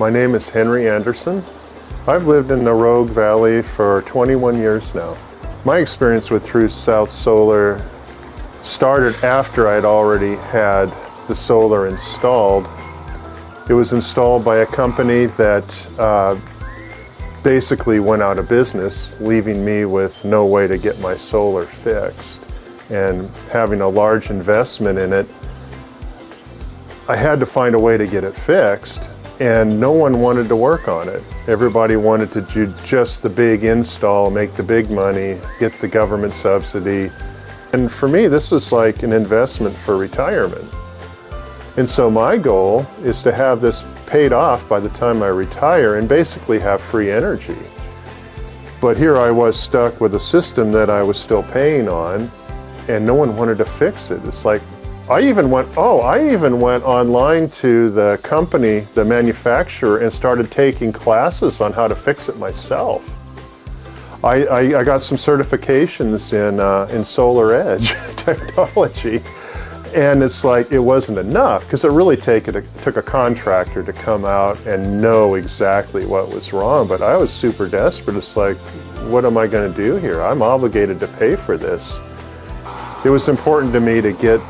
My name is Henry Anderson. I've lived in the Rogue Valley for 21 years now. My experience with True South Solar started after I'd already had the solar installed. It was installed by a company that basically went out of business, leaving me with no way to get my solar fixed. And having a large investment in it, I had to find a way to get it fixed, and no one wanted to work on it. Everybody wanted to do just the big install, make the big money, get the government subsidy. And for me, this was like an investment for retirement. And so my goal is to have this paid off by the time I retire and basically have free energy. But here I was stuck with a system that I was still paying on, and no one wanted to fix it. It's like, I even went online to the company, the manufacturer, and started taking classes on how to fix it myself. I got some certifications in Solar Edge technology, and it's like it wasn't enough, because it really took a contractor to come out and know exactly what was wrong. But I was super desperate. It's like, what am I going to do here? I'm obligated to pay for this. It was important to me to get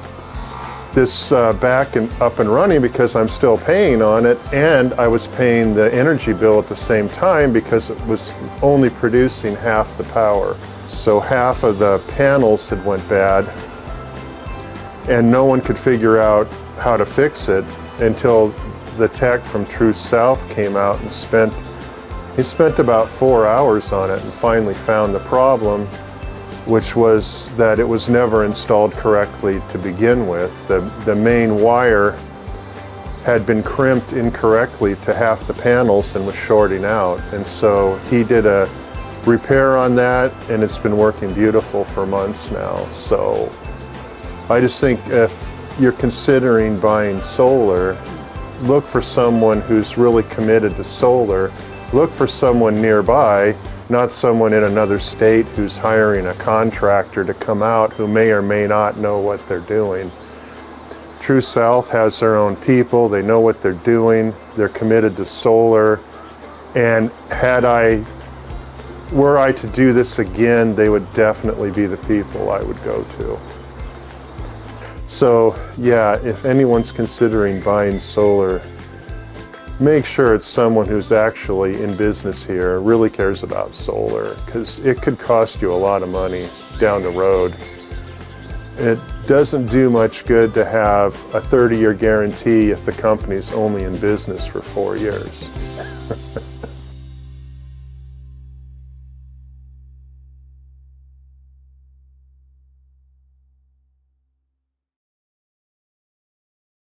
this back and up and running because I'm still paying on it, and I was paying the energy bill at the same time because it was only producing half the power. So half of the panels had went bad, and no one could figure out how to fix it until the tech from True South came out and he spent about 4 hours on it and finally found the problem, which was that it was never installed correctly to begin with. The main wire had been crimped incorrectly to half the panels and was shorting out. And so he did a repair on that, and it's been working beautiful for months now. So I just think if you're considering buying solar, look for someone who's really committed to solar. Look for someone nearby, not someone in another state who's hiring a contractor to come out who may or may not know what they're doing. True South has their own people. They know what they're doing. They're committed to solar. And were I to do this again, they would definitely be the people I would go to. So yeah, if anyone's considering buying solar, make sure it's someone who's actually in business here, really cares about solar, because it could cost you a lot of money down the road. It doesn't do much good to have a 30-year guarantee if the company's only in business for 4 years.